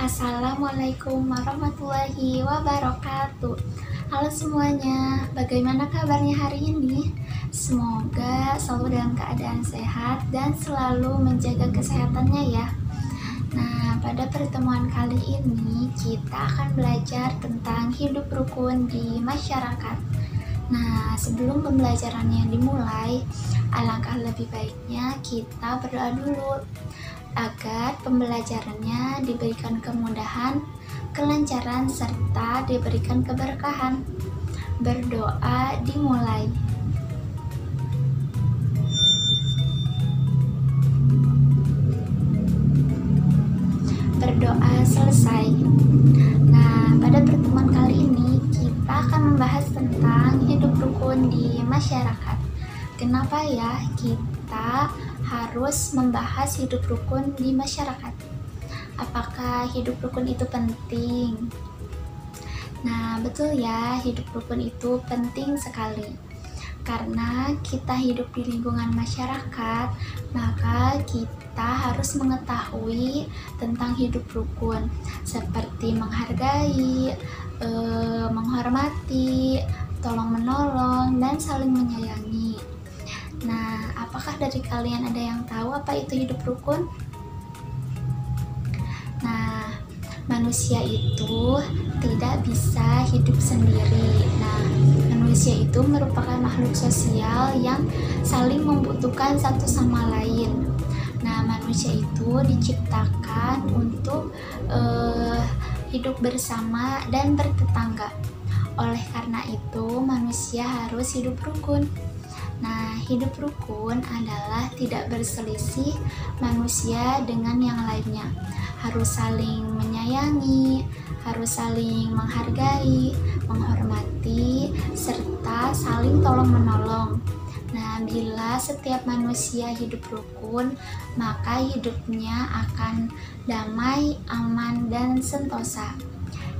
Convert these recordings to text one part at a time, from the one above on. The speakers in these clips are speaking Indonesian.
Assalamualaikum warahmatullahi wabarakatuh. Halo semuanya, bagaimana kabarnya hari ini? Semoga selalu dalam keadaan sehat dan selalu menjaga kesehatannya ya. Nah, pada pertemuan kali ini kita akan belajar tentang hidup rukun di masyarakat. Nah, sebelum pembelajarannya dimulai, alangkah lebih baiknya kita berdoa dulu agar pembelajarannya diberikan kemudahan, kelancaran, serta diberikan keberkahan. Berdoa dimulai. Berdoa selesai. Nah, pada pertemuan kali ini kita akan membahas tentang hidup rukun di masyarakat. Kenapa ya kita harus membahas hidup rukun di masyarakat? Apakah hidup rukun itu penting? Nah, betul ya, hidup rukun itu penting sekali. Karena kita hidup di lingkungan masyarakat, maka kita harus mengetahui tentang hidup rukun, seperti menghargai, menghormati, tolong-menolong, dan saling menyayangi. Nah, apakah dari kalian ada yang tahu apa itu hidup rukun? Nah, manusia itu tidak bisa hidup sendiri. Nah, manusia itu merupakan makhluk sosial yang saling membutuhkan satu sama lain. Nah, manusia itu diciptakan untuk hidup bersama dan bertetangga. Oleh karena itu, manusia harus hidup rukun. Nah, hidup rukun adalah tidak berselisih manusia dengan yang lainnya. Harus saling menyayangi, harus saling menghargai, menghormati, serta saling tolong-menolong. Nah, bila setiap manusia hidup rukun, maka hidupnya akan damai, aman, dan sentosa.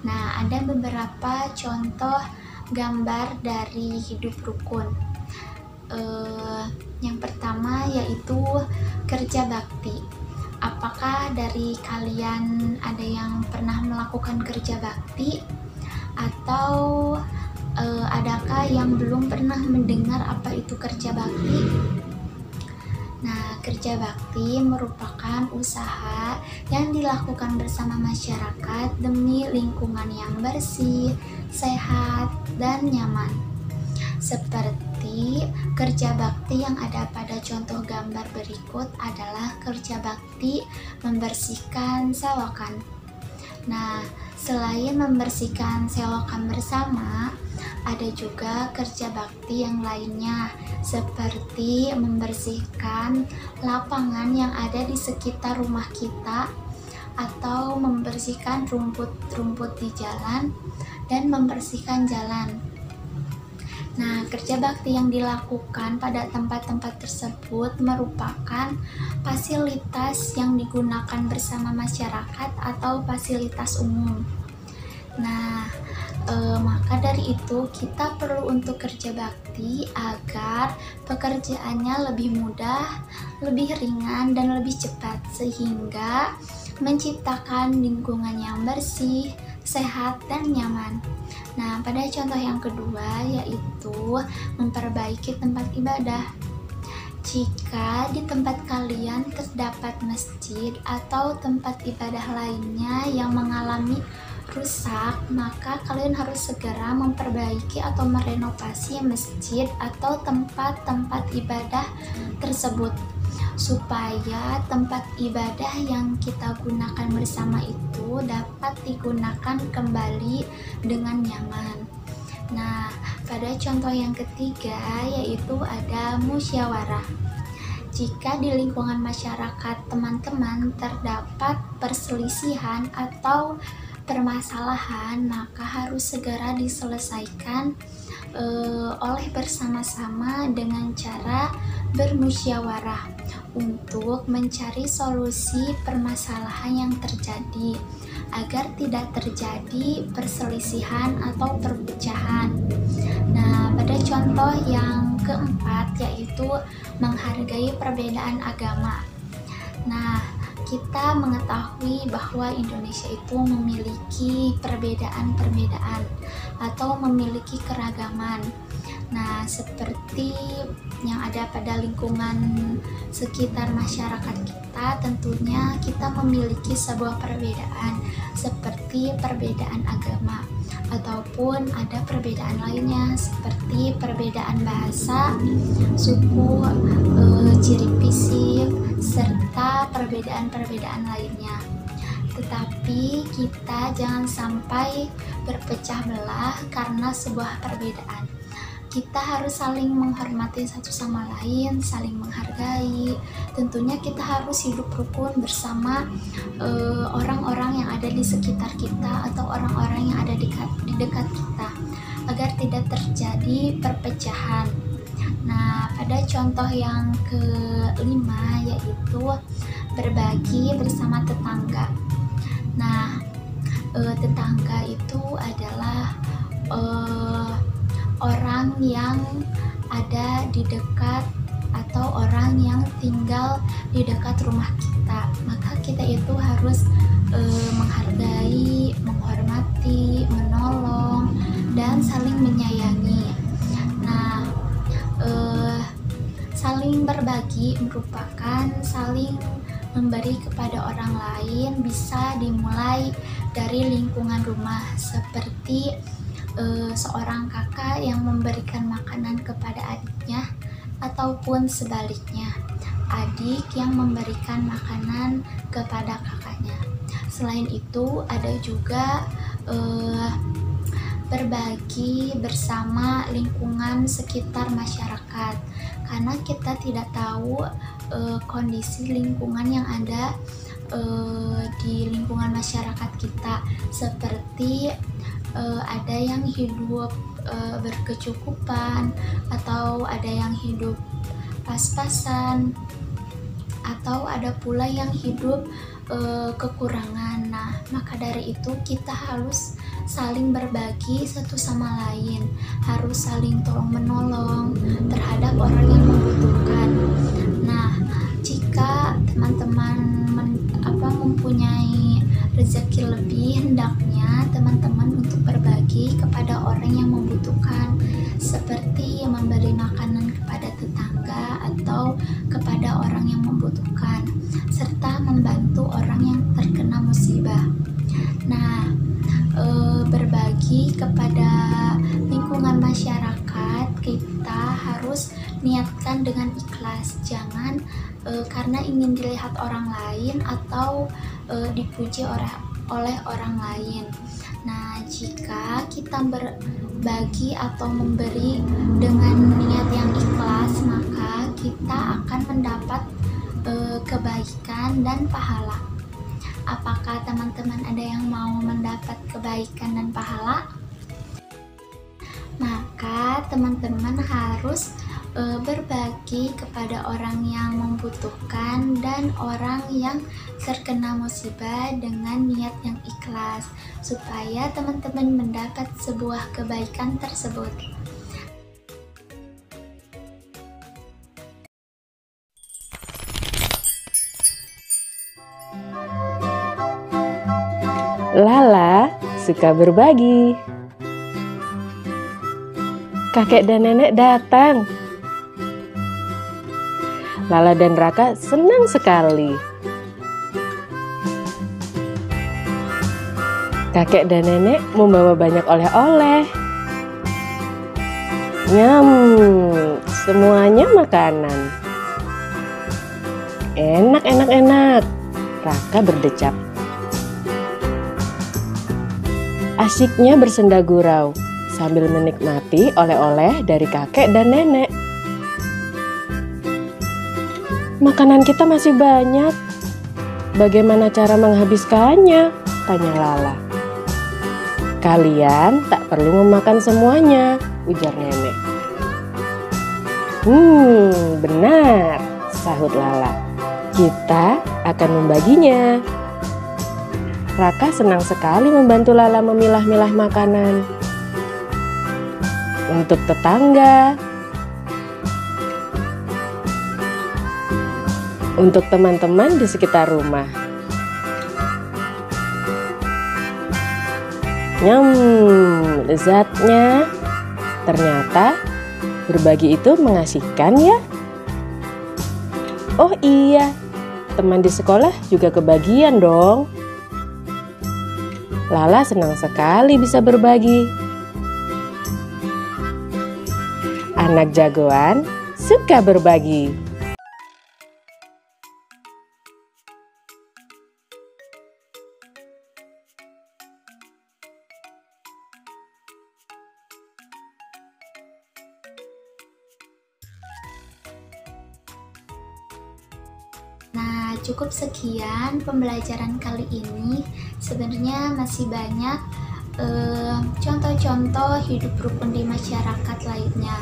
Nah, ada beberapa contoh gambar dari hidup rukun. Yang pertama yaitu kerja bakti. Apakah dari kalian ada yang pernah melakukan kerja bakti? Atau adakah yang belum pernah mendengar apa itu kerja bakti? Nah, kerja bakti merupakan usaha yang dilakukan bersama masyarakat demi lingkungan yang bersih, sehat, dan nyaman. Seperti kerja bakti yang ada pada contoh gambar berikut adalah kerja bakti membersihkan selokan. Nah, selain membersihkan selokan bersama, ada juga kerja bakti yang lainnya, seperti membersihkan lapangan yang ada di sekitar rumah kita, atau membersihkan rumput-rumput di jalan, dan membersihkan jalan. Nah, kerja bakti yang dilakukan pada tempat-tempat tersebut merupakan fasilitas yang digunakan bersama masyarakat atau fasilitas umum. Nah, maka dari itu kita perlu untuk kerja bakti agar pekerjaannya lebih mudah, lebih ringan, dan lebih cepat, sehingga menciptakan lingkungan yang bersih, sehat, dan nyaman. Nah, pada contoh yang kedua yaitu memperbaiki tempat ibadah. Jika di tempat kalian terdapat masjid atau tempat ibadah lainnya yang mengalami rusak, maka kalian harus segera memperbaiki atau merenovasi masjid atau tempat-tempat ibadah tersebut, supaya tempat ibadah yang kita gunakan bersama itu dapat digunakan kembali dengan nyaman. Nah, pada contoh yang ketiga yaitu ada musyawarah. Jika di lingkungan masyarakat teman-teman terdapat perselisihan atau permasalahan, maka harus segera diselesaikan oleh bersama-sama dengan cara bermusyawarah untuk mencari solusi permasalahan yang terjadi agar tidak terjadi perselisihan atau perpecahan. Nah, pada contoh yang keempat yaitu menghargai perbedaan agama. Nah, kita mengetahui bahwa Indonesia itu memiliki perbedaan-perbedaan atau memiliki keragaman. Nah, seperti yang ada pada lingkungan sekitar masyarakat kita, tentunya kita memiliki sebuah perbedaan seperti perbedaan agama ataupun ada perbedaan lainnya seperti perbedaan bahasa, suku, ciri fisik, serta perbedaan-perbedaan lainnya. Tetapi kita jangan sampai berpecah belah karena sebuah perbedaan. Kita harus saling menghormati satu sama lain, saling menghargai. Tentunya kita harus hidup rukun bersama orang-orang yang ada di sekitar kita atau orang-orang yang ada di dekat kita agar tidak terjadi perpecahan. Nah, pada contoh yang kelima yaitu berbagi bersama tetangga. Nah, tetangga itu adalah orang yang ada di dekat atau orang yang tinggal di dekat rumah kita. Maka kita itu harus menghargai, menghormati, menolong, dan saling menyayangi. Nah, saling berbagi merupakan saling memberi kepada orang lain, bisa dimulai dari lingkungan rumah seperti seorang kakak yang memberikan makanan kepada adiknya ataupun sebaliknya, adik yang memberikan makanan kepada kakaknya. Selain itu ada juga berbagi bersama lingkungan sekitar masyarakat, karena kita tidak tahu kondisi lingkungan yang ada di lingkungan masyarakat kita, seperti ada yang hidup berkecukupan atau ada yang hidup pas-pasan atau ada pula yang hidup kekurangan. Nah, maka dari itu kita harus saling berbagi satu sama lain, harus saling tolong menolong terhadap orang yang membutuhkan. Nah, jika teman-teman mempunyai rezeki lebih, hendaknya teman-teman untuk berbagi kepada orang yang membutuhkan, seperti memberi makanan kepada tetangga atau kepada orang yang membutuhkan, serta membantu orang yang terkena musibah. Nah, berbagi kepada lingkungan masyarakat kita harus niatkan dengan ikhlas, jangan karena ingin dilihat orang lain atau dipuji oleh orang lain. Nah, jika kita berbagi atau memberi dengan niat yang ikhlas, maka kita akan mendapat kebaikan dan pahala. Apakah teman-teman ada yang mau mendapat kebaikan dan pahala? Maka teman-teman harus berbagi kepada orang yang membutuhkan dan orang yang terkena musibah dengan niat yang ikhlas, supaya teman-teman mendapat sebuah kebaikan tersebut. Lala suka berbagi. Kakek dan nenek datang. Lala dan Raka senang sekali. Kakek dan nenek membawa banyak oleh-oleh. Nyam, semuanya makanan. Enak, enak, enak. Raka berdecap. Asyiknya bersenda gurau sambil menikmati oleh-oleh dari kakek dan nenek. Makanan kita masih banyak. Bagaimana cara menghabiskannya? Tanya Lala. Kalian tak perlu memakan semuanya, ujar nenek. Benar, sahut Lala. Kita akan membaginya. Raka senang sekali membantu Lala memilah-milah makanan. Untuk tetangga, untuk teman-teman di sekitar rumah. Nyam, lezatnya. Ternyata berbagi itu mengasihkan ya. Oh iya, teman di sekolah juga kebagian dong. Lala senang sekali bisa berbagi. Anak jagoan suka berbagi. Nah, cukup sekian pembelajaran kali ini. Sebenarnya masih banyak contoh-contoh hidup rukun di masyarakat lainnya.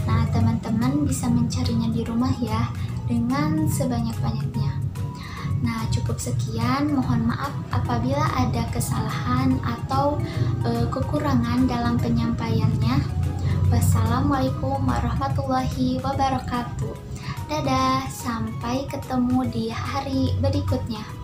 Nah, teman-teman bisa mencarinya di rumah ya, dengan sebanyak-banyaknya. Nah, cukup sekian. Mohon maaf apabila ada kesalahan atau kekurangan dalam penyampaiannya. Wassalamualaikum warahmatullahi wabarakatuh. Dadah, sampai ketemu di hari berikutnya.